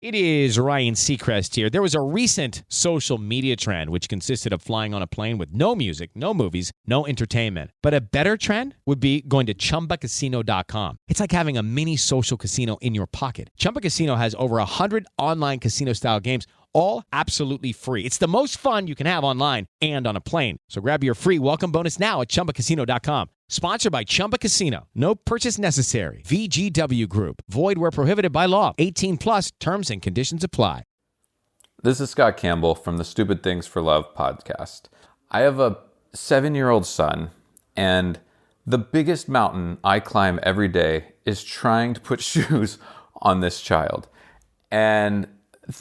It is Ryan Seacrest here. There was a recent social media trend which consisted of flying on a plane with no music, no movies, no entertainment. But a better trend would be going to ChumbaCasino.com. It's like having a mini social casino in your pocket. Chumba Casino has over 100 online casino-style games, all absolutely free. It's the most fun you can have online and on a plane. So grab your free welcome bonus now at ChumbaCasino.com. Sponsored by Chumba Casino. No purchase necessary. VGW Group. Void where prohibited by law. 18 plus terms and conditions apply. This is Scott Campbell from the Stupid Things for Love podcast. I have a 7-year-old son, and the biggest mountain I climb every day is trying to put shoes on this child. And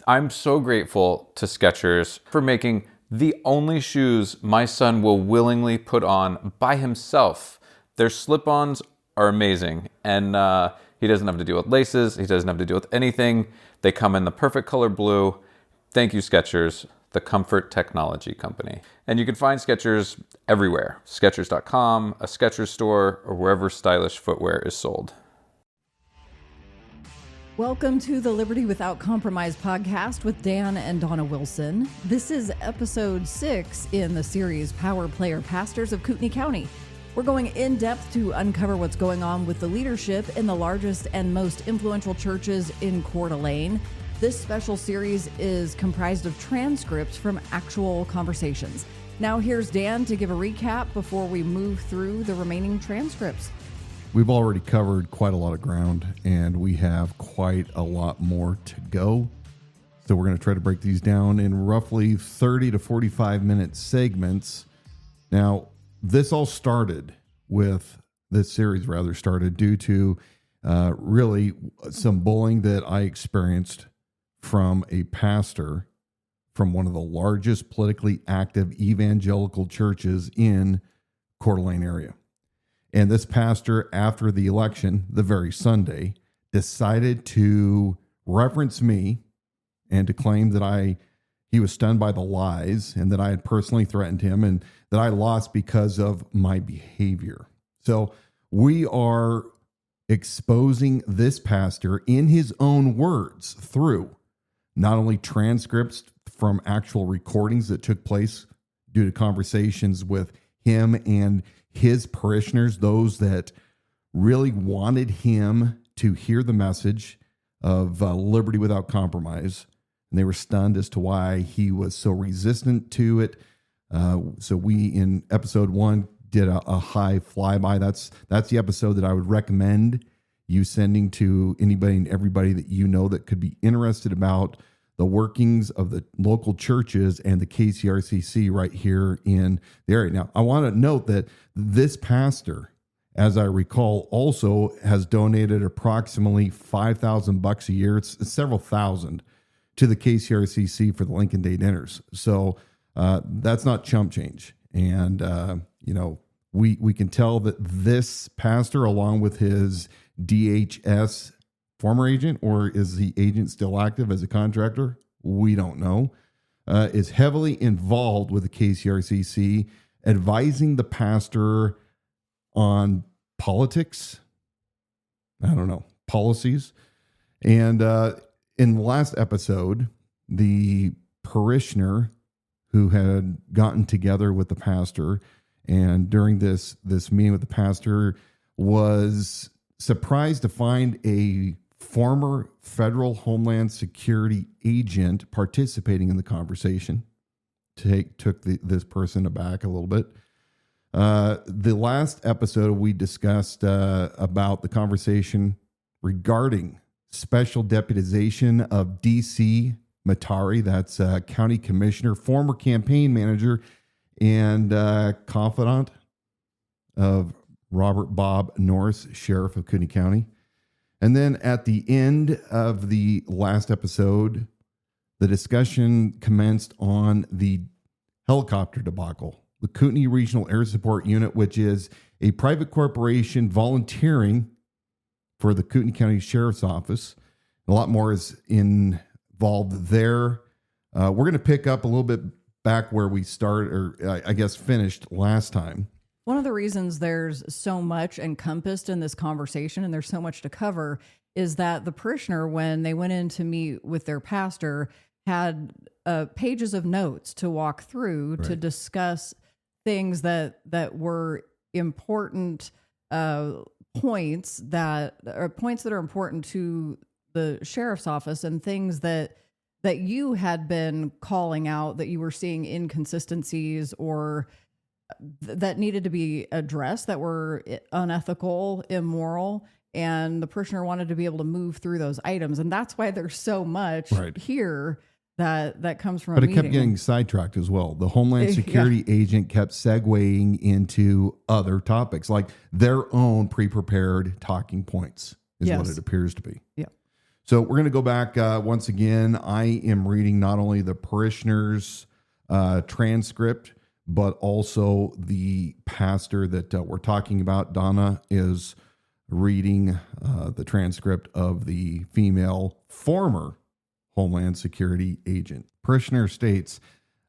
I'm so grateful to Skechers for making the only shoes my son will willingly put on by himself. Their slip-ons are amazing, and he doesn't have to deal with laces. He doesn't have to deal with anything. They come in the perfect color blue. Thank you, Skechers, the comfort technology company. And you can find Skechers everywhere. Skechers.com, a Skechers store, or wherever stylish footwear is sold. Welcome to the Liberty Without Compromise podcast with Dan and Dawna Wilson. This is episode 6 in the series Power Player Pastors of Kootenai County. We're going in depth to uncover what's going on with the leadership in the largest and most influential churches in Coeur d'Alene. This special series is comprised of transcripts from actual conversations. Now here's Dan to give a recap before we move through the remaining transcripts. We've already covered quite a lot of ground, and we have quite a lot more to go. So we're going to try to break these down in roughly 30 to 45 minute segments. Now, this all started with, this series rather started due to really some bullying that I experienced from a pastor from one of the largest politically active evangelical churches in Coeur d'Alene area. And this pastor, after the election, the very Sunday, decided to reference me and to claim that he was stunned by the lies and that I had personally threatened him and that I lost because of my behavior. So we are exposing this pastor in his own words through not only transcripts from actual recordings that took place due to conversations with him and his parishioners, those that really wanted him to hear the message of liberty without compromise. And they were stunned as to why he was so resistant to it. So we, in episode 1, did a high flyby. That's the episode that I would recommend you sending to anybody and everybody that you know that could be interested about the workings of the local churches and the KCRCC right here in the area. Now, I want to note that this pastor, as I recall, also has donated approximately $5,000 a year. It's several thousand to the KCRCC for the Lincoln Day dinners. So that's not chump change. And, we can tell that this pastor, along with his DHS former agent, or is the agent still active as a contractor? We don't know. Is heavily involved with the KCRCC, advising the pastor on politics. I don't know, policies. And in the last episode, the parishioner who had gotten together with the pastor, and during this meeting with the pastor, was surprised to find a former federal Homeland Security agent participating in the conversation. Took this person aback a little bit. The last episode, we discussed about the conversation regarding special deputization of D.C. Matari, that's county commissioner, former campaign manager, and confidant of Robert Bob Norris, sheriff of Kootenai County. And then at the end of the last episode, the discussion commenced on the helicopter debacle. The Kootenai Regional Air Support Unit, which is a private corporation volunteering for the Kootenai County Sheriff's Office. A lot more is involved there. We're going to pick up a little bit back where we started, or I guess finished last time. One of the reasons there's so much encompassed in this conversation and there's so much to cover is that the parishioner, when they went in to meet with their pastor, had pages of notes to walk through to discuss things that were important points that are important to the sheriff's office, and things that you had been calling out, that you were seeing inconsistencies or that needed to be addressed, that were unethical, immoral. And the parishioner wanted to be able to move through those items. And that's why there's so much here that comes from But a it meeting. kept getting sidetracked as well. The Homeland Security agent kept segueing into other topics, like their own pre-prepared talking points is what it appears to be. Yeah. So we're going to go back once again. I am reading not only the parishioner's transcript, but also the pastor that we're talking about. Donna is reading the transcript of the female former Homeland Security agent. Parishioner states,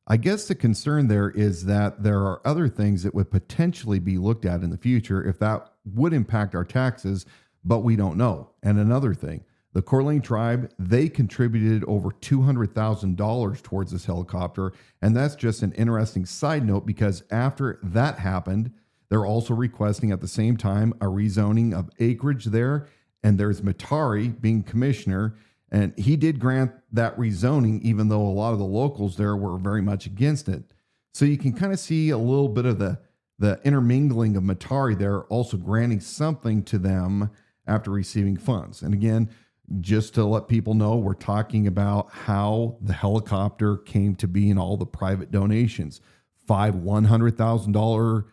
I guess the concern there is that there are other things that would potentially be looked at in the future if that would impact our taxes, but we don't know. And another thing, the Coeur d'Alene tribe, they contributed over $200,000 towards this helicopter. And that's just an interesting side note, because after that happened, they're also requesting at the same time a rezoning of acreage there. And there's Matari being commissioner, and he did grant that rezoning, even though a lot of the locals there were very much against it. So you can kind of see a little bit of the intermingling of Matari there, also granting something to them after receiving funds. And again, just to let people know, we're talking about how the helicopter came to be and all the private donations. 5 $100,000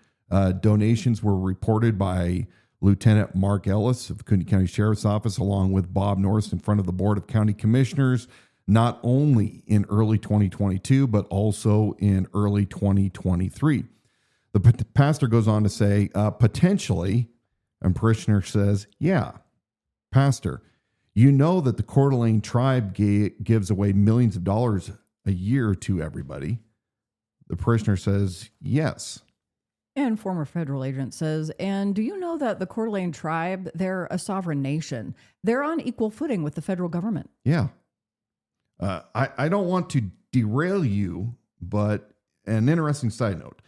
donations were reported by Lieutenant Mark Ellis of Kootenai County Sheriff's Office, along with Bob Norris in front of the Board of County Commissioners, not only in early 2022, but also in early 2023. The pastor goes on to say, potentially, and parishioner says, yeah, pastor, you know that the Coeur d'Alene tribe gives away millions of dollars a year to everybody. The parishioner says, yes. And former federal agent says, and do you know that the Coeur d'Alene tribe, they're a sovereign nation. They're on equal footing with the federal government. Yeah. I don't want to derail you, but an interesting side note.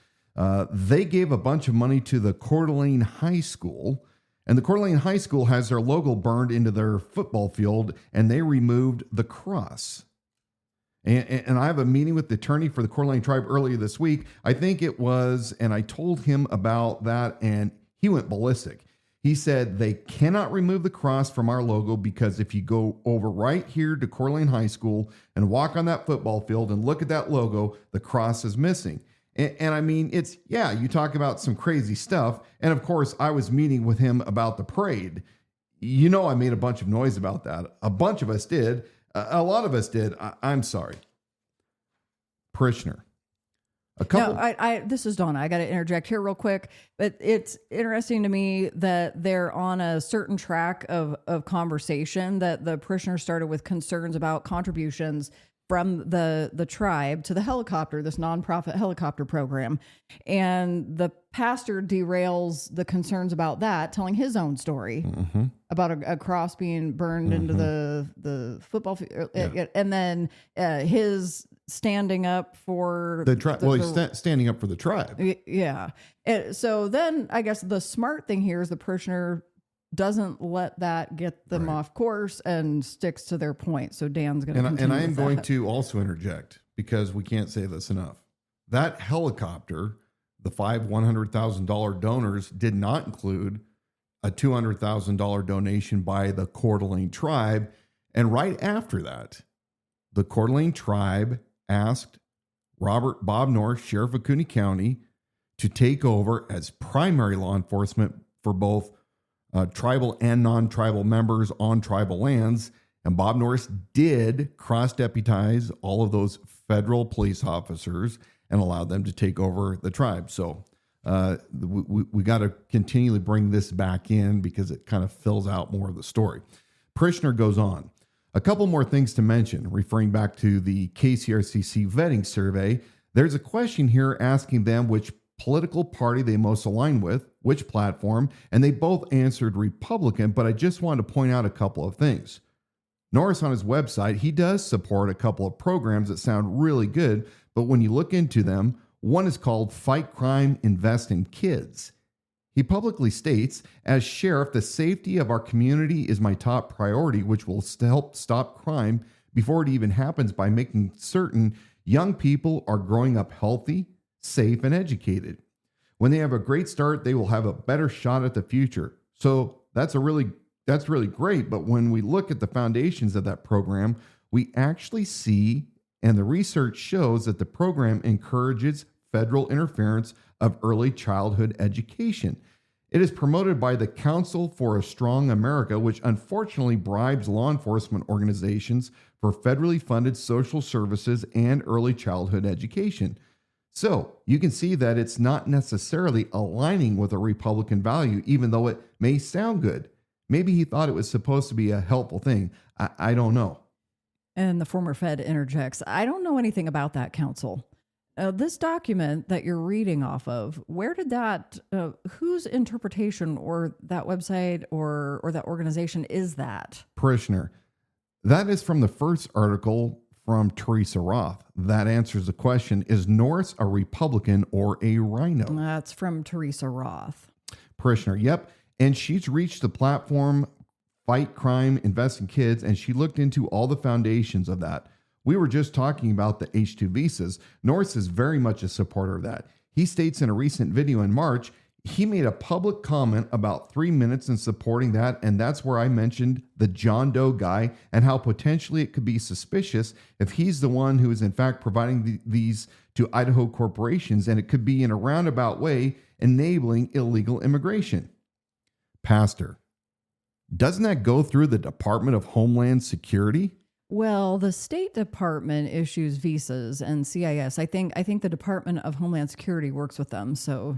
They gave a bunch of money to the Coeur d'Alene High School, and the Coeur d'Alene High School has their logo burned into their football field, and they removed the cross. And I have a meeting with the attorney for the Coeur d'Alene tribe earlier this week. I think it was, and I told him about that, and he went ballistic. He said they cannot remove the cross from our logo because if you go over right here to Coeur d'Alene High School and walk on that football field and look at that logo, the cross is missing. And I mean, you talk about some crazy stuff. And of course, I was meeting with him about the parade. You know, I made a bunch of noise about that. A bunch of us did. A lot of us did. I'm sorry. Parishioner. This is Donna. I got to interject here real quick. But it's interesting to me that they're on a certain track of conversation, that the parishioner started with concerns about contributions from the tribe to the helicopter, this nonprofit helicopter program. And the pastor derails the concerns about that, telling his own story about a cross being burned into the football field. And then his standing up for the tribe. Well, he's standing up for the tribe. Yeah. So then I guess the smart thing here is the parishioner doesn't let that get them off course and sticks to their point. So Dan's going to continue. And I am going to also interject, because we can't say this enough. That helicopter, the 5 $100,000 donors, did not include a $200,000 donation by the Coeur d'Alene tribe. And right after that, the Coeur d'Alene tribe asked Bob Norris, Sheriff of Kootenai County, to take over as primary law enforcement for both tribal and non-tribal members on tribal lands. And Bob Norris did cross-deputize all of those federal police officers and allowed them to take over the tribe. So we got to continually bring this back in, because it kind of fills out more of the story. Parishioner goes on. A couple more things to mention, referring back to the KCRCC vetting survey. There's a question here asking them which political party they most align with. which platform, and they both answered Republican, but I just wanted to point out a couple of things. Norris on his website, he does support a couple of programs that sound really good, but when you look into them, one is called Fight Crime, Invest in Kids. He publicly states, as sheriff, the safety of our community is my top priority, which will help stop crime before it even happens by making certain young people are growing up healthy, safe, and educated. When they have a great start, they will have a better shot at the future. So that's really great. But when we look at the foundations of that program, we actually see, and the research shows that the program encourages federal interference of early childhood education. It is promoted by the Council for a Strong America, which unfortunately bribes law enforcement organizations for federally funded social services and early childhood education. So you can see that it's not necessarily aligning with a Republican value, even though it may sound good. Maybe he thought it was supposed to be a helpful thing. I don't know. And the former Fed interjects, I don't know anything about that, counsel. This document that you're reading off of, where did that, whose interpretation or that website or that organization is that? Parishioner. That is from the first article from Teresa Roth. That answers the question, is Norris a Republican or a rhino? That's from Teresa Roth. Parishioner, yep. And she's reached the platform Fight Crime, Invest in Kids, and she looked into all the foundations of that. We were just talking about the H-2 visas. Norris is very much a supporter of that. He states in a recent video in March, he made a public comment about 3 minutes in supporting that, and that's where I mentioned the John Doe guy and how potentially it could be suspicious if he's the one who is in fact providing these to Idaho corporations, and it could be in a roundabout way enabling illegal immigration. Pastor, doesn't that go through the Department of Homeland Security? Well, the State Department issues visas and CIS. I think the Department of Homeland Security works with them. So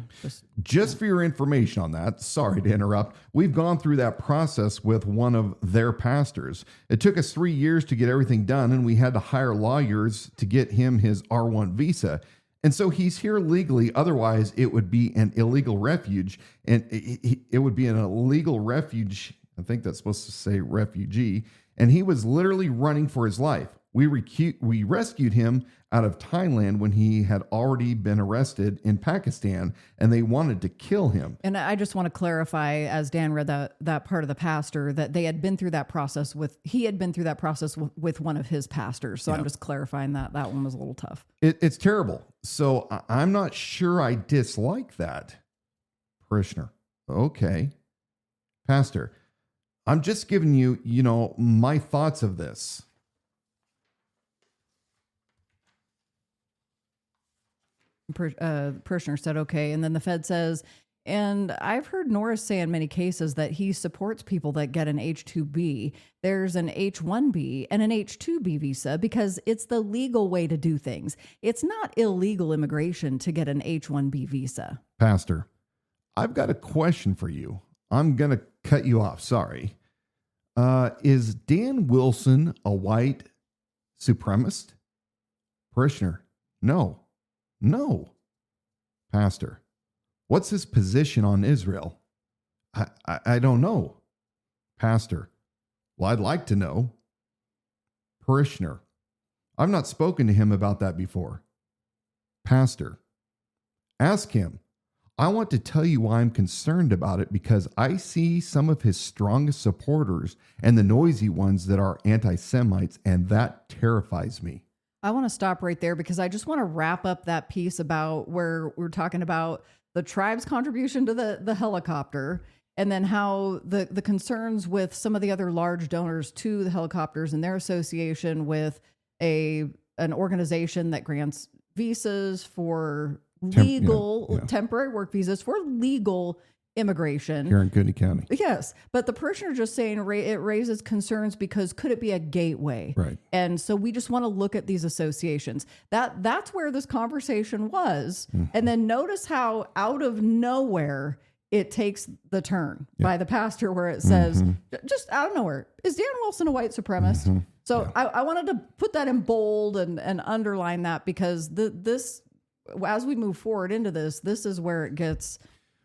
just for your information on that, sorry to interrupt, we've gone through that process with one of their pastors. It took us 3 years to get everything done, and we had to hire lawyers to get him his R1 visa. And so he's here legally. Otherwise, it would be an illegal refuge, and it would be an illegal refuge. I think that's supposed to say refugee. And he was literally running for his life. We rescued him out of Thailand when he had already been arrested in Pakistan, and they wanted to kill him. And I just want to clarify, as Dan read that part of the pastor, that they had been through that process with one of his pastors. So yeah. I'm just clarifying that one was a little tough. It's terrible. So I'm not sure I dislike that. Parishioner. Okay. Pastor, I'm just giving you, my thoughts of this. Parishioner said, okay. And then the Fed says, and I've heard Norris say in many cases that he supports people that get an H-2B. There's an H-1B and an H-2B visa because it's the legal way to do things. It's not illegal immigration to get an H-1B visa. Pastor, I've got a question for you. I'm going to cut you off. Sorry. Is Dan Wilson a white supremacist? Parishioner, no. Pastor, what's his position on Israel? I don't know. Pastor, well, I'd like to know. Parishioner, I've not spoken to him about that before. Pastor, ask him. I want to tell you why I'm concerned about it, because I see some of his strongest supporters and the noisy ones that are anti-Semites, and that terrifies me. I want to stop right there because I just want to wrap up that piece about where we're talking about the tribe's contribution to the helicopter, and then how the concerns with some of the other large donors to the helicopters and their association with an organization that grants visas for temporary work visas for legal immigration here in Kootenai County. Yes, but the parishioner just saying it raises concerns because could it be a gateway? Right. And so we just want to look at these associations. That's where this conversation was. Mm-hmm. And then notice how out of nowhere it takes the turn by the pastor, where it says, just out of nowhere, is Dan Wilson a white supremacist? Mm-hmm. So I wanted to put that in bold and underline that, because this, as we move forward into this is where it gets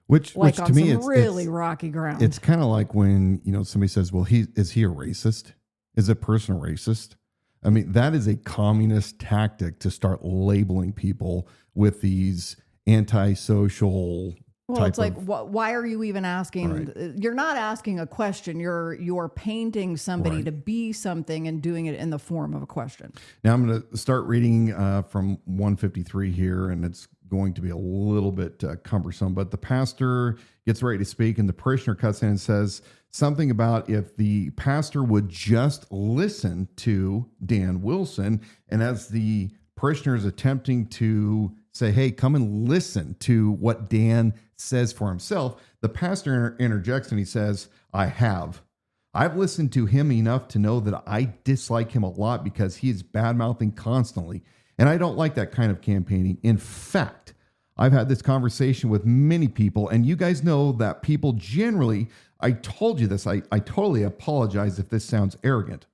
Which like to me, some it's really rocky ground. It's kind of like when, somebody says, well, is he a racist? Is a person a racist? I mean, that is a communist tactic to start labeling people with these antisocial. Well, it's like, why are you even asking? Right. You're not asking a question. You're painting somebody to be something and doing it in the form of a question. Now I'm going to start reading from 153 here, and it's going to be a little bit cumbersome. But the pastor gets ready to speak, and the parishioner cuts in and says something about if the pastor would just listen to Dan Wilson. And as the parishioner is attempting to say, hey, come and listen to what Dan says for himself, the pastor interjects and he says, I've listened to him enough to know that I dislike him a lot because he is bad-mouthing constantly. And I don't like that kind of campaigning. In fact, I've had this conversation with many people, and you guys know that people generally, I told you this, I totally apologize if this sounds arrogant.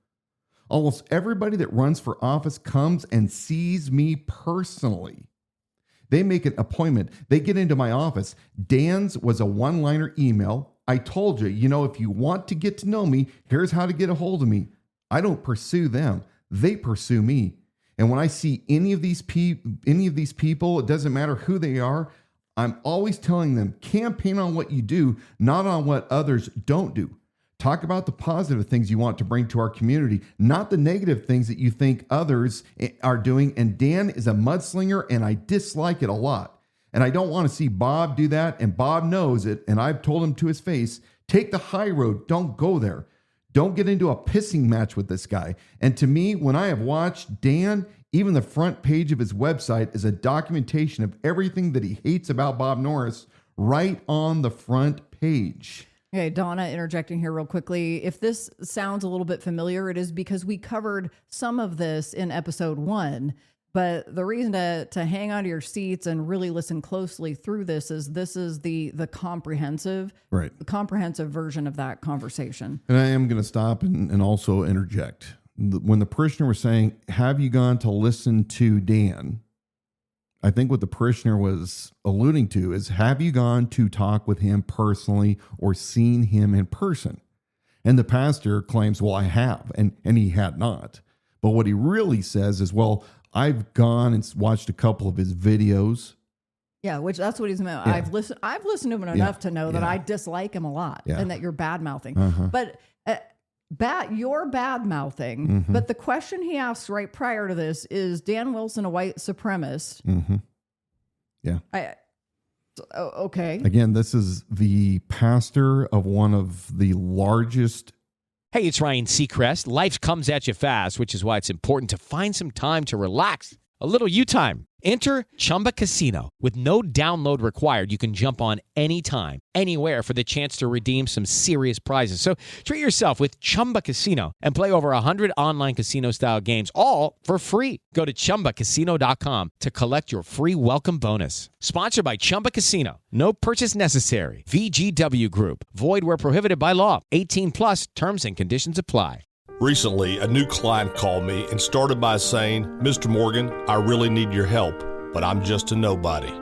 Almost everybody that runs for office comes and sees me personally. They make an appointment. They get into my office. Dan's was a one-liner email. I told you, if you want to get to know me, here's how to get a hold of me. I don't pursue them. They pursue me. And when I see any of these people, it doesn't matter who they are, I'm always telling them, campaign on what you do, not on what others don't do. Talk about the positive things you want to bring to our community, not the negative things that you think others are doing. And Dan is a mudslinger, and I dislike it a lot. And I don't want to see Bob do that, and Bob knows it, and I've told him to his face, take the high road, don't go there. Don't get into a pissing match with this guy. And to me, when I have watched Dan, even the front page of his website is a documentation of everything that he hates about Bob Norris right on the front page. Okay, Dawna, interjecting here real quickly. If this sounds a little bit familiar, it is because we covered some of this in episode 1. But the reason to hang on to your seats and really listen closely through this is the comprehensive, the comprehensive version of that conversation. And I am going to stop and also interject. When the parishioner was saying, have you gone to listen to Dan? I think what the parishioner was alluding to is, have you gone to talk with him personally or seen him in person? And the pastor claims, well, I have, and he had not. But what he really says is, well, I've gone and watched a couple of his videos. Yeah, which that's what he's meant. Yeah. I've listened to him enough to know that I dislike him a lot and that you're bad mouthing. But you're bad mouthing. But the question he asks right prior to this is, Dan Wilson a white supremacist? Yeah. Okay. Again, this is the pastor of one of the largest. Hey, it's Ryan Seacrest. Life comes at you fast, which is why it's important to find some time to relax. A little you time. Enter Chumba Casino. With no download required, you can jump on anytime, anywhere for the chance to redeem some serious prizes. So treat yourself with Chumba Casino and play over 100 online casino-style games, all for free. Go to ChumbaCasino.com to collect your free welcome bonus. Sponsored by Chumba Casino. No purchase necessary. VGW Group. Void where prohibited by law. 18 plus. Terms and conditions apply. Recently, a new client called me and started by saying, Mr. Morgan, I really need your help, but I'm just a nobody.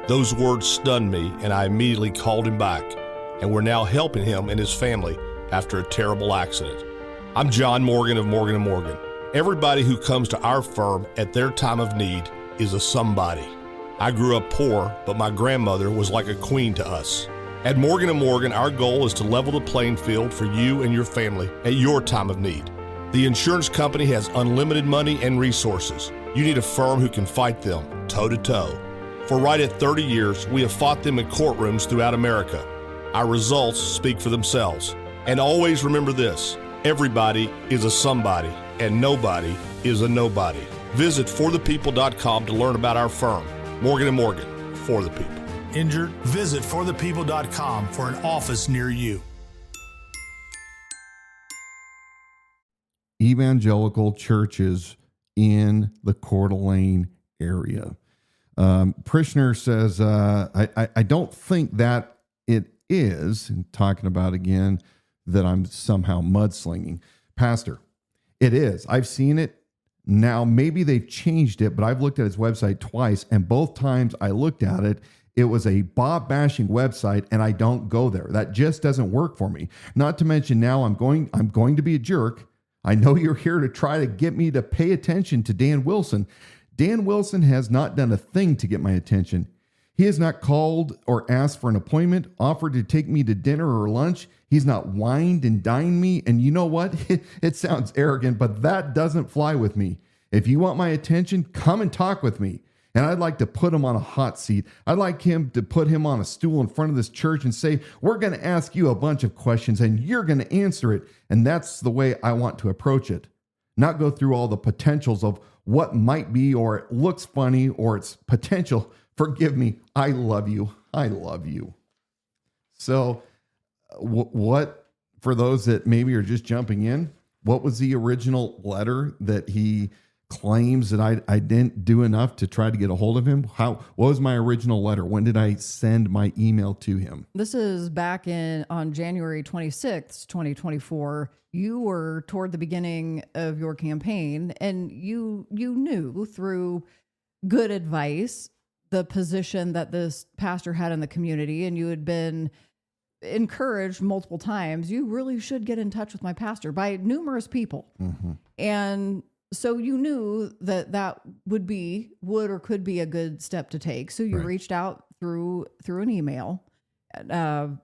Those words stunned me, and I immediately called him back, and we're now helping him and his family after a terrible accident. I'm John Morgan of Morgan & Morgan. Everybody who comes to our firm at their time of need is a somebody. I grew up poor, but my grandmother was like a queen to us. At Morgan & Morgan, our goal is to level the playing field for you and your family at your time of need. The insurance company has unlimited money and resources. You need a firm who can fight them toe-to-toe. For right at 30 years, we have fought them in courtrooms throughout America. Our results speak for themselves. And always remember this, everybody is a somebody, and nobody is a nobody. Visit forthepeople.com to learn about our firm. Morgan & Morgan, for the people. Injured? Visit forthepeople.com for an office near you. Evangelical churches in the Coeur d'Alene area. Parishioner says, I don't think that it is, and talking about again that I'm somehow mudslinging. Pastor, it is. I've seen it. Now, maybe they've changed it, but I've looked at his website twice, and both times I looked at it, It was a Bob bashing website, and I don't go there. That just doesn't work for me. Not to mention now I'm going to be a jerk. I know you're here to try to get me to pay attention to Dan Wilson. Dan Wilson has not done a thing to get my attention. He has not called or asked for an appointment, offered to take me to dinner or lunch. He's not wined and dined me. And you know what? It sounds arrogant, but that doesn't fly with me. If you want my attention, come and talk with me. And I'd like to put him on a hot seat. I'd like him to put him on a stool in front of this church and say, we're going to ask you a bunch of questions and you're going to answer it. And that's the way I want to approach it. Not go through all the potentials of what might be, or it looks funny, or its potential. Forgive me. I love you. I love you. So what, for those that maybe are just jumping in, what was the original letter that he claims that I didn't do enough to try to get a hold of him? What was my original letter? When did I send my email to him? This is back on January 26th, 2024. You were toward the beginning of your campaign, and you knew through good advice the position that this pastor had in the community, and you had been encouraged multiple times, you really should get in touch with my pastor, by numerous people. Mm-hmm. And so you knew that would or could be a good step to take. So you reached out through an email, and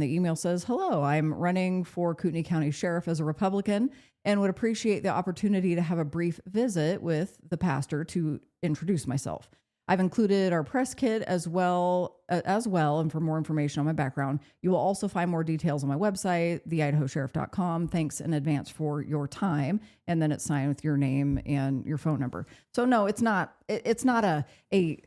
the email says, hello, I'm running for Kootenai County Sheriff as a Republican and would appreciate the opportunity to have a brief visit with the pastor to introduce myself. I've included our press kit as well, and for more information on my background. You will also find more details on my website, theidahosheriff.com. Thanks in advance for your time. And then it's signed with your name and your phone number. So no, it's not a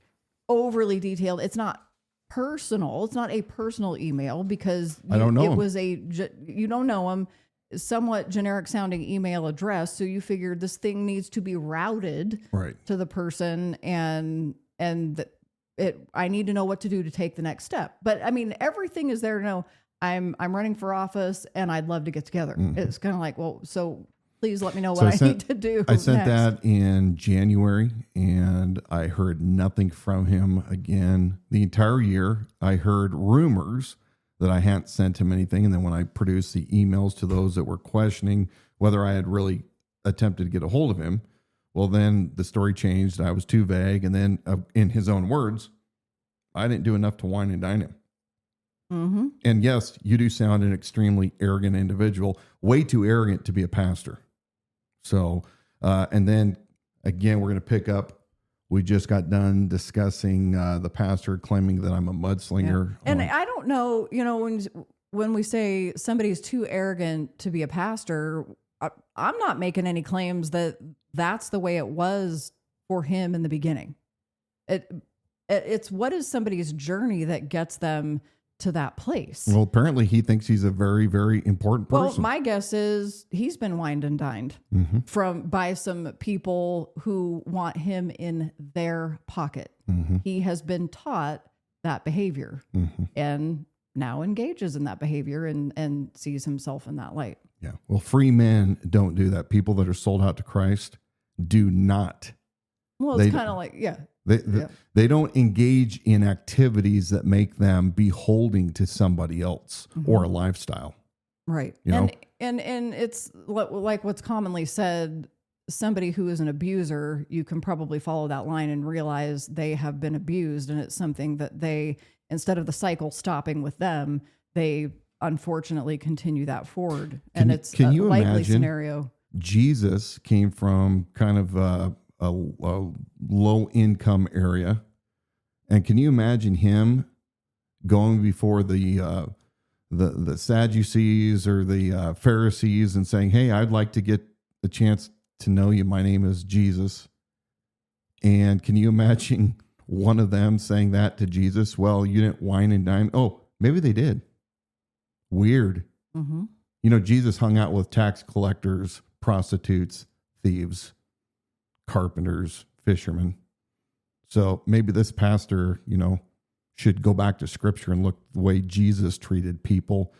overly detailed, it's not personal. It's not a personal email because I don't know it him. was you don't know him, somewhat generic sounding email address. So you figured this thing needs to be routed to the person, and I need to know what to do to take the next step. But I mean, everything is there to know I'm running for office and I'd love to get together. Mm-hmm. It's kind of like, well, so please let me know what I need to do. I sent that in January, and I heard nothing from him again the entire year. I heard rumors that I hadn't sent him anything. And then when I produced the emails to those that were questioning whether I had really attempted to get a hold of him, well, then the story changed. I was too vague. And then in his own words, I didn't do enough to wine and dine him. Mm-hmm. And yes, you do sound an extremely arrogant individual, way too arrogant to be a pastor. So, and then again, we're going to pick up. We just got done discussing the pastor claiming that I'm a mudslinger. Yeah. And I don't know, when we say somebody's too arrogant to be a pastor, I'm not making any claims that that's the way it was for him in the beginning. It's what is somebody's journey that gets them to that place. Well, apparently he thinks he's a very, very important person. Well, my guess is he's been wined and dined by some people who want him in their pocket. Mm-hmm. He has been taught that behavior and now engages in that behavior and sees himself in that light. Yeah. Well, free men don't do that. People that are sold out to Christ do not. Well, it's kind of like, They don't engage in activities that make them beholding to somebody else or a lifestyle. Right. And it's like what's commonly said, somebody who is an abuser, you can probably follow that line and realize they have been abused. And it's something that they, instead of the cycle stopping with them, they unfortunately continue that forward. And it's a likely scenario. Jesus came from kind of a low income area. And can you imagine him going before the Sadducees or the Pharisees and saying, hey, I'd like to get a chance to know you. My name is Jesus. And can you imagine one of them saying that to Jesus? Well, you didn't wine and dine. Oh, maybe they did. Weird. Mm-hmm. Jesus hung out with tax collectors, prostitutes, thieves, carpenters, fishermen. So maybe this pastor, should go back to scripture and look the way Jesus treated people.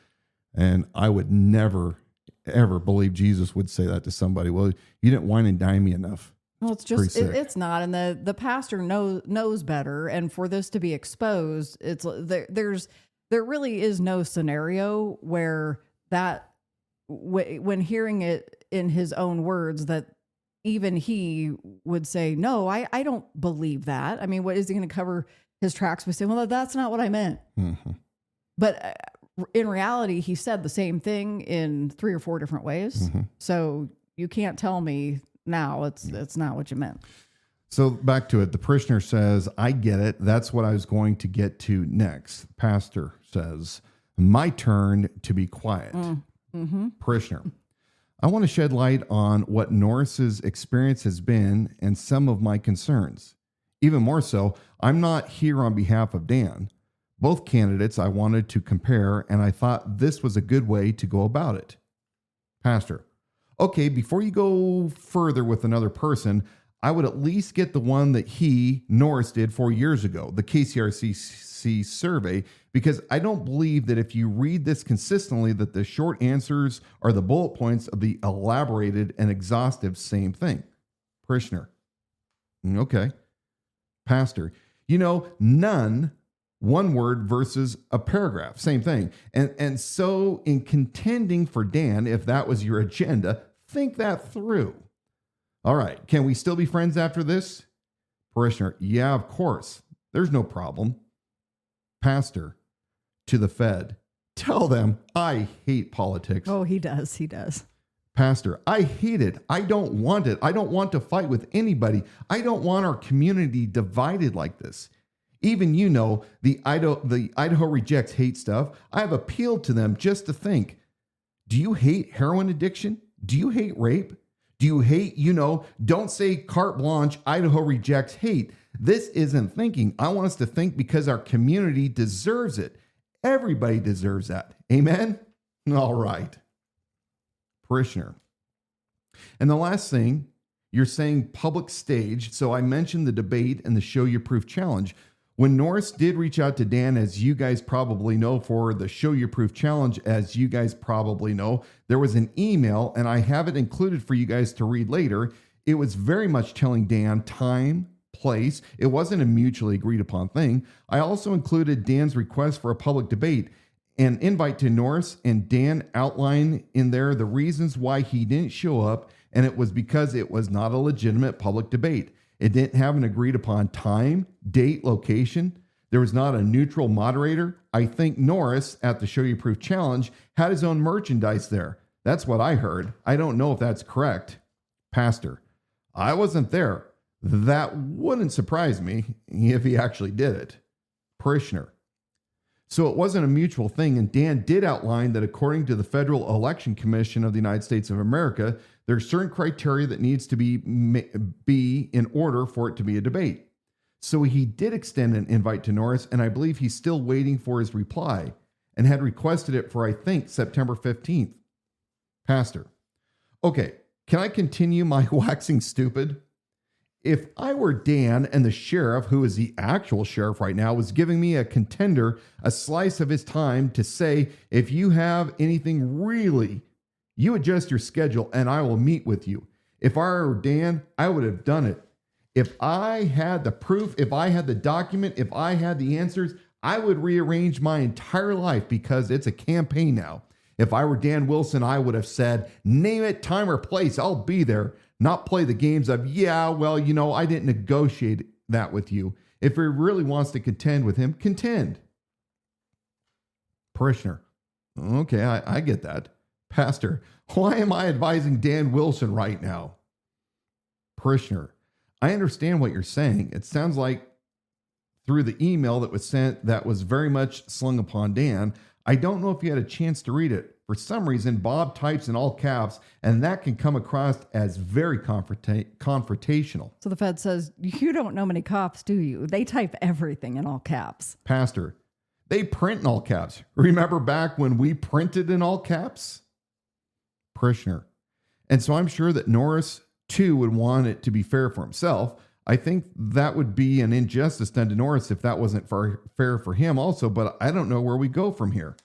And I would never, ever believe Jesus would say that to somebody. Well, you didn't wine and dine me enough. Well, it's just it's not, and the pastor knows better. And for this to be exposed, it's there really is no scenario where that when hearing it in his own words that even he would say, no, I don't believe that. I mean, what is he going to cover his tracks by saying, well, that's not what I meant. Mm-hmm. But in reality, he said the same thing in 3 or 4 different ways. Mm-hmm. So you can't tell me now it's not what you meant. So back to it. The parishioner says, I get it. That's what I was going to get to next. Pastor says, my turn to be quiet. Mm-hmm. Parishioner, I want to shed light on what Norris's experience has been and some of my concerns. Even more so, I'm not here on behalf of Dan. Both candidates I wanted to compare, and I thought this was a good way to go about it. Pastor, okay, before you go further with another person, I would at least get the one that Norris did 4 years ago, the KCRCC survey, because I don't believe that if you read this consistently that the short answers are the bullet points of the elaborated and exhaustive same thing. Parishioner, okay. Pastor, none, one word versus a paragraph, same thing. And so in contending for Dan, if that was your agenda, think that through. All right, can we still be friends after this? Parishioner, yeah, of course. There's no problem. Pastor, to the Fed, tell them I hate politics. Oh, he does. Pastor, I hate it. I don't want it. I don't want to fight with anybody. I don't want our community divided like this. Even the Idaho Rejects hate stuff. I have appealed to them just to think, do you hate heroin addiction? Do you hate rape? Do you hate, don't say carte blanche, Idaho Rejects hate. This isn't thinking. I want us to think because our community deserves it. Everybody deserves that. Amen? All right. Parishioner. And the last thing, you're saying public stage. So I mentioned the debate and the Show Your Proof challenge. When Norris did reach out to Dan, as you guys probably know, for the Show Your Proof challenge, as you guys probably know, there was an email, and I have it included for you guys to read later. It was very much telling Dan time, place. It wasn't a mutually agreed upon thing. I also included Dan's request for a public debate. An invite to Norris, and Dan outlined in there the reasons why he didn't show up, and it was because it was not a legitimate public debate. It didn't have an agreed upon time, date, location. There was not a neutral moderator. I think Norris at the Show Your Proof challenge had his own merchandise there. That's what I heard. I don't know if that's correct. Pastor, I wasn't there. That wouldn't surprise me if he actually did it. Parishioner, so it wasn't a mutual thing, and Dan did outline that according to the Federal Election Commission of the United States of America, there are certain criteria that needs to be in order for it to be a debate. So he did extend an invite to Norris, and I believe he's still waiting for his reply and had requested it for, I think, September 15th. Pastor, okay, can I continue my waxing stupid? If I were Dan and the sheriff, who is the actual sheriff right now, was giving me a contender a slice of his time to say, if you have anything really, you adjust your schedule and I will meet with you. If I were Dan, I would have done it. If I had the proof, if I had the document, if I had the answers, I would rearrange my entire life because it's a campaign now. If I were Dan Wilson, I would have said, name it, time or place, I'll be there. Not play the games of, I didn't negotiate that with you. If he really wants to contend with him, contend. Parishioner, okay, I get that. Pastor, why am I advising Dan Wilson right now? Parishioner, I understand what you're saying. It sounds like through the email that was sent that was very much slung upon Dan. I don't know if you had a chance to read it. For some reason, Bob types in all caps, and that can come across as very confrontational. So the Fed says, you don't know many cops, do you? They type everything in all caps. Pastor, they print in all caps. Remember back when we printed in all caps? Parishioner, and so I'm sure that Norris, too, would want it to be fair for himself. I think that would be an injustice done to Norris if that wasn't fair for him also, but I don't know where we go from here.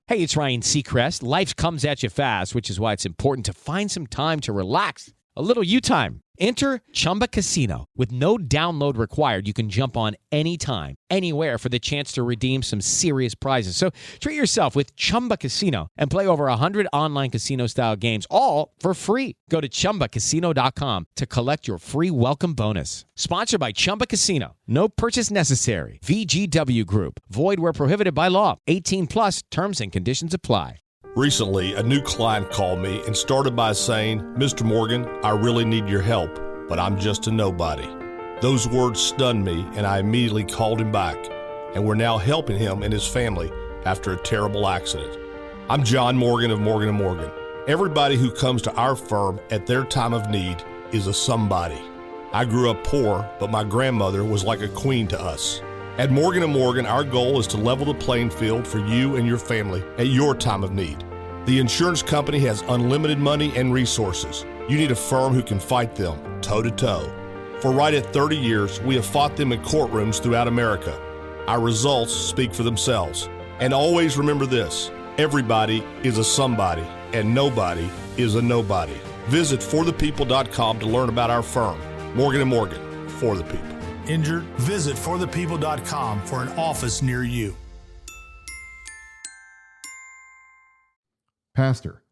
Hey, it's Ryan Seacrest. Life comes at you fast, which is why it's important to find some time to relax. A little you time. Enter Chumba Casino. With no download required, you can jump on anytime, anywhere for the chance to redeem some serious prizes. So treat yourself with Chumba Casino and play over 100 online casino-style games, all for free. Go to ChumbaCasino.com to collect your free welcome bonus. Sponsored by Chumba Casino. No purchase necessary. VGW Group. Void where prohibited by law. 18 plus. Terms and conditions apply. Recently, a new client called me and started by saying, "Mr. Morgan, I really need your help, but I'm just a nobody." Those words stunned me, and I immediately called him back, and we're now helping him and his family after a terrible accident. I'm John Morgan of Morgan & Morgan. Everybody who comes to our firm at their time of need is a somebody. I grew up poor, but my grandmother was like a queen to us. At Morgan & Morgan, our goal is to level the playing field for you and your family at your time of need. The insurance company has unlimited money and resources. You need a firm who can fight them toe-to-toe. For right at 30 years, we have fought them in courtrooms throughout America. Our results speak for themselves. And always remember this, everybody is a somebody, and nobody is a nobody. Visit forthepeople.com to learn about our firm, Morgan & Morgan, for the people. Injured? Visit forthepeople.com for an office near you. Pastor,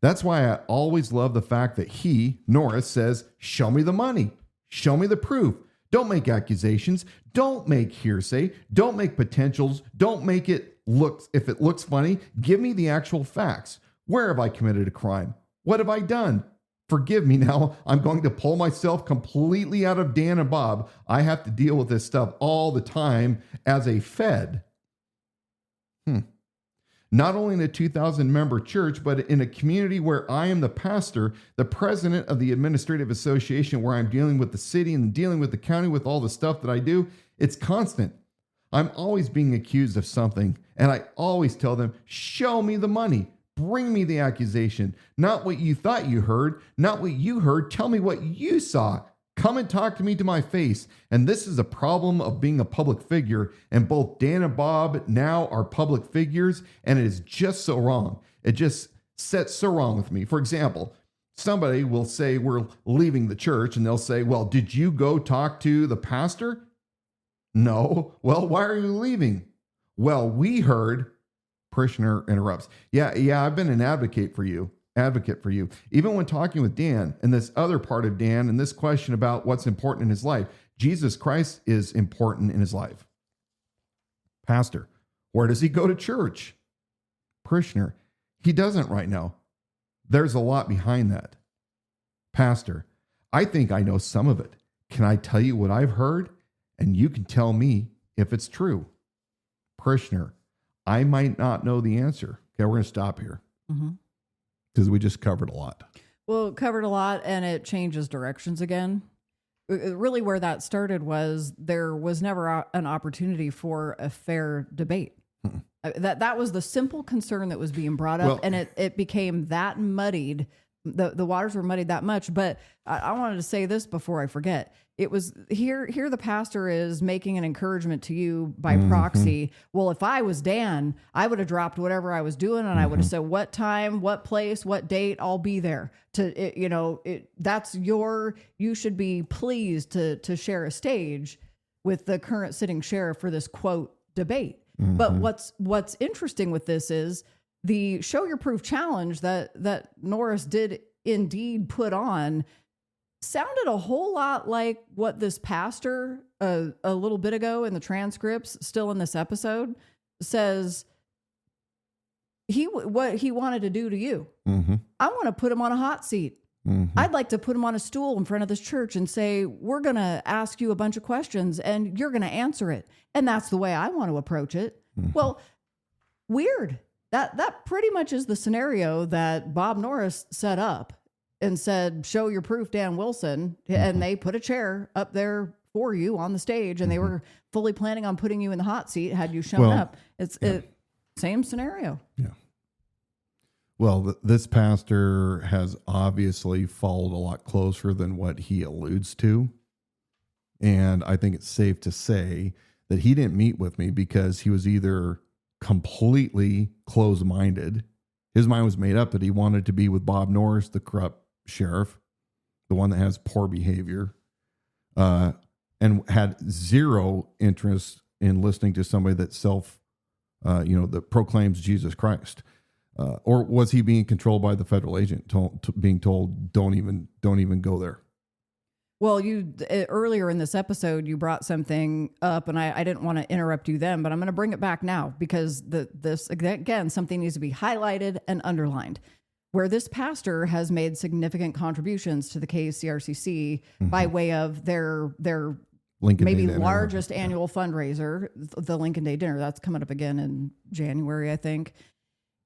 that's why I always love the fact that he, Norris, says, show me the money. Show me the proof. Don't make accusations. Don't make hearsay. Don't make potentials. Don't make it look, if it looks funny, give me the actual facts. Where have I committed a crime? What have I done? Forgive me now. I'm going to pull myself completely out of Dan and Bob. I have to deal with this stuff all the time as a Fed. Not only in a 2,000 member church, but in a community where I am the pastor, the president of the administrative association, where I'm dealing with the city and dealing with the county with all the stuff that I do. It's constant. I'm always being accused of something. And I always tell them, show me the money. Bring me the accusation. Not what you thought you heard, not what you heard. Tell me what you saw. Come and talk to me to my face. And this is a problem of being a public figure. And both Dan and Bob now are public figures. And it is just so wrong. It just sets so wrong with me. For example, somebody will say we're leaving the church and they'll say, well, did you go talk to the pastor? No. Well, why are you leaving? Well, we heard. Parishioner interrupts. Yeah, I've been an advocate for you. Even when talking with Dan and this other part of Dan and this question about what's important in his life, Jesus Christ is important in his life. Pastor, where does he go to church? Parishioner, he doesn't right now. There's a lot behind that. Pastor, I think I know some of it. Can I tell you what I've heard? And you can tell me if it's true. Parishioner, I might not know the answer. Okay, we're going to stop here. Because we just covered a lot. Well, covered a lot, and it changes directions again. Really, where that started was there was never an opportunity for a fair debate. That was the simple concern that was being brought up, and it became that muddied. The waters were muddied that much. But I wanted to say this before I forget. It was here the pastor is making an encouragement to you by proxy. Well, if I was Dan, I would have dropped whatever I was doing and I would have said what time, what place, what date, I'll be there. You should be pleased to share a stage with the current sitting sheriff for this quote debate. But what's interesting with this is the show your proof challenge that Norris did indeed put on sounded a whole lot like what this pastor a little bit ago in the transcripts, still in this episode, says what he wanted to do to you. I want to put him on a hot seat. I'd like to put him on a stool in front of this church and say, we're going to ask you a bunch of questions and you're going to answer it. And that's the way I want to approach it. Well, weird. That pretty much is the scenario that Bob Norris set up and said, show your proof, Dan Wilson. And they put a chair up there for you on the stage, and they were fully planning on putting you in the hot seat had you shown up. It's same scenario. Yeah. Well, this pastor has obviously followed a lot closer than what he alludes to. And I think it's safe to say that he didn't meet with me because he was either completely closed-minded. His mind was made up that he wanted to be with Bob Norris, the corrupt sheriff, the one that has poor behavior, and had zero interest in listening to somebody that that proclaims Jesus Christ? Or was he being controlled by the federal agent, being told, don't even go there? Well, you earlier in this episode, you brought something up, and I didn't want to interrupt you then, but I'm going to bring it back now because this again, something needs to be highlighted and underlined. Where this pastor has made significant contributions to the KCRCC by way of their Lincoln maybe Day dinner. largest annual fundraiser, the Lincoln Day dinner. That's coming up again in January, I think.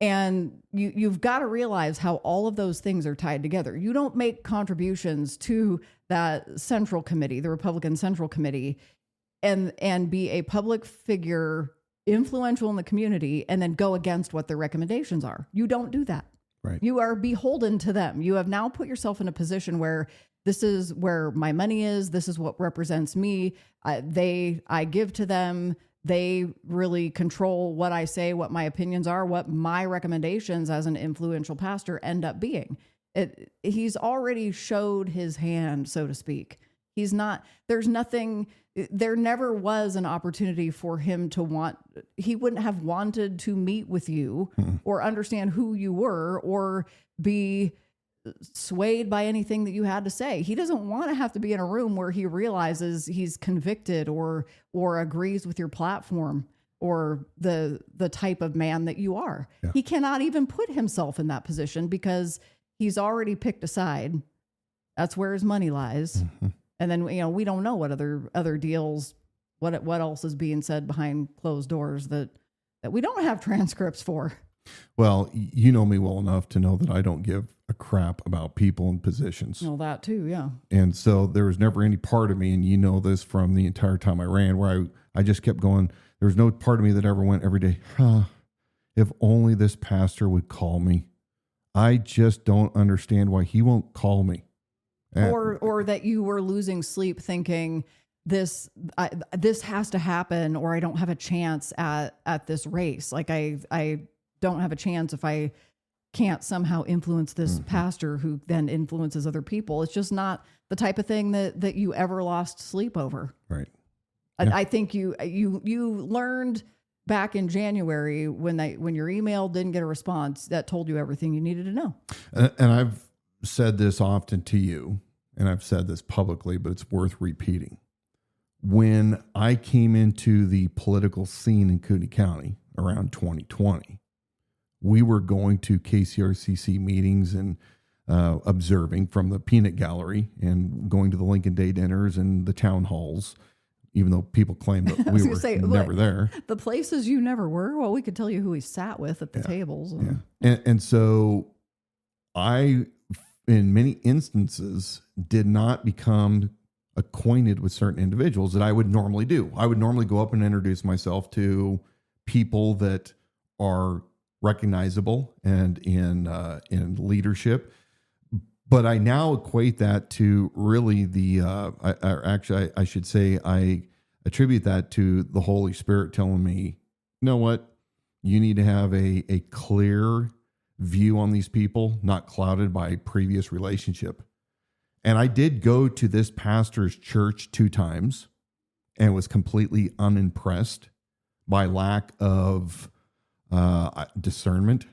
And you've got to realize how all of those things are tied together. You don't make contributions to that central committee, the Republican Central Committee, and be a public figure, influential in the community, and then go against what their recommendations are. You don't do that. Right. You are beholden to them. You have now put yourself in a position where this is where my money is. This is what represents me. I give to them. They really control what I say, what my opinions are, what my recommendations as an influential pastor end up being. He's already showed his hand, so to speak. There never was an opportunity for him he wouldn't have wanted to meet with you or understand who you were or be swayed by anything that you had to say. He doesn't want to have to be in a room where he realizes he's convicted or agrees with your platform or the type of man that you are. Yeah. He cannot even put himself in that position because he's already picked a side. That's where his money lies. Mm-hmm. And then, we don't know what other deals, what else is being said behind closed doors that we don't have transcripts for. Well, you know me well enough to know that I don't give a crap about people and positions. Well, that too, yeah. And so there was never any part of me, and you know this from the entire time I ran, where I just kept going. There was no part of me that ever went every day, if only this pastor would call me. I just don't understand why he won't call me. Or that you were losing sleep thinking this has to happen, or I don't have a chance at this race. Like I don't have a chance if I can't somehow influence this pastor who then influences other people. It's just not the type of thing that you ever lost sleep over. Right. Yeah. I think you learned back in January when your email didn't get a response that told you everything you needed to know. And I've said this often to you, and I've said this publicly, but it's worth repeating. When I came into the political scene in Kootenai County around 2020, we were going to KCRCC meetings and observing from the peanut gallery and going to the Lincoln Day dinners and the town halls, even though people claim that we were never there. The places you never were, well, we could tell you who he sat with at the tables. And so I, in many instances, did not become acquainted with certain individuals that I would normally do. I would normally go up and introduce myself to people that are recognizable and in leadership. But I now equate that to really I should say I attribute that to the Holy Spirit telling me, you know what, you need to have a clear view on these people, not clouded by previous relationship. And I did go to this pastor's church 2 times and was completely unimpressed by lack of discernment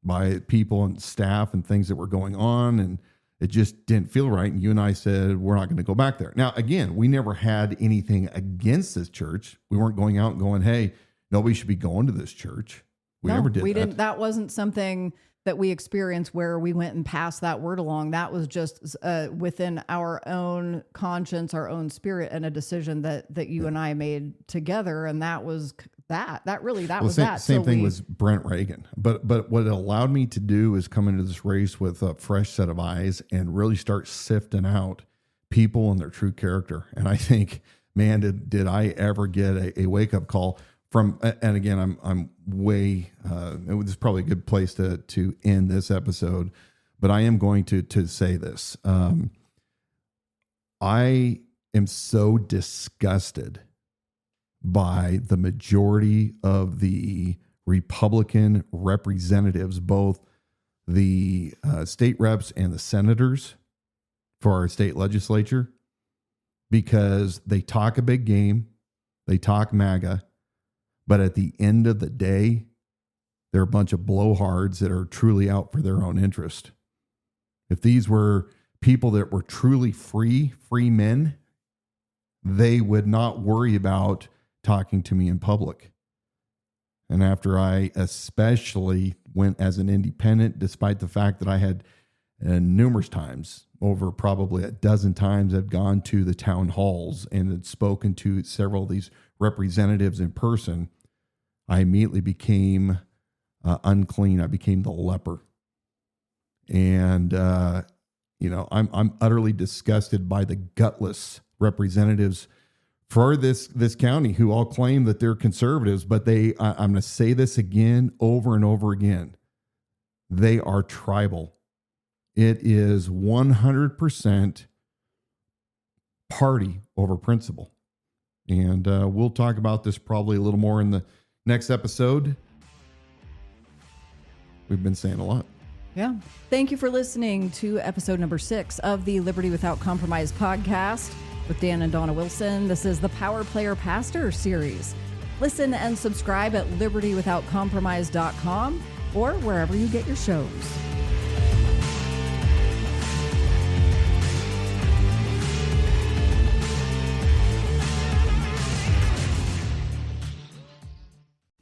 by people and staff and things that were going on. And it just didn't feel right. And you and I said, we're not going to go back there. Now, again, we never had anything against this church. We weren't going out and going, hey, nobody should be going to this church. We never did that. Didn't. That wasn't something that we experienced where we went and passed that word along. That was just within our own conscience, our own spirit, and a decision that you and I made together. And that was that. Same thing was Brent Reagan. But what it allowed me to do is come into this race with a fresh set of eyes and really start sifting out people and their true character. And I think, man, did I ever get a wake up call from, and again, I'm way, this is probably a good place to end this episode, but I am going to say this. I am so disgusted by the majority of the Republican representatives, both the state reps and the senators, for our state legislature because they talk a big game, they talk MAGA, but at the end of the day, they're a bunch of blowhards that are truly out for their own interest. If these were people that were truly free men, they would not worry about talking to me in public. And after I especially went as an independent, despite the fact that I had numerous times, over probably a dozen times, I've gone to the town halls and had spoken to several of these representatives in person, I immediately became unclean. I became the leper. And, I'm utterly disgusted by the gutless representatives for this county who all claim that they're conservatives, but I'm going to say this again, over and over again. They are tribal. It is 100% party over principle. And we'll talk about this probably a little more in the next episode. We've been saying a lot. Yeah. Thank you for listening to episode number 6 of the Liberty Without Compromise podcast with Dan and Dawna Wilson. This is the Power Player Pastor series. Listen and subscribe at libertywithoutcompromise.com or wherever you get your shows.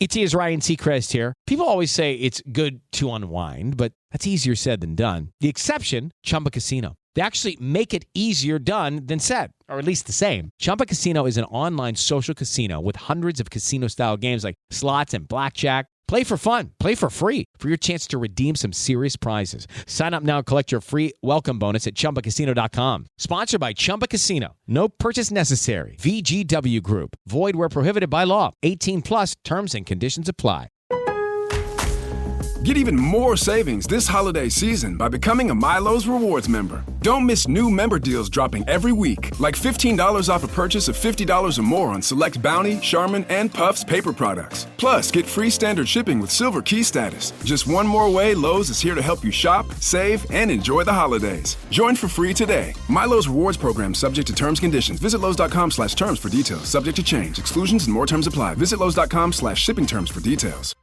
ET is Ryan Seacrest here. People always say it's good to unwind, but that's easier said than done. The exception, Chumba Casino. They actually make it easier done than said, or at least the same. Chumba Casino is an online social casino with hundreds of casino-style games like slots and blackjack. Play for fun. Play for free for your chance to redeem some serious prizes. Sign up now and collect your free welcome bonus at ChumbaCasino.com. Sponsored by Chumba Casino. No purchase necessary. VGW Group. Void where prohibited by law. 18 plus terms and conditions apply. Get even more savings this holiday season by becoming a Milo's Rewards member. Don't miss new member deals dropping every week, like $15 off a purchase of $50 or more on select Bounty, Charmin, and Puffs paper products. Plus, get free standard shipping with Silver Key status. Just one more way Lowe's is here to help you shop, save, and enjoy the holidays. Join for free today. Milo's Rewards program subject to terms and conditions. Visit Lowe's.com/terms for details. Subject to change. Exclusions and more terms apply. Visit Lowe's.com/shipping terms for details.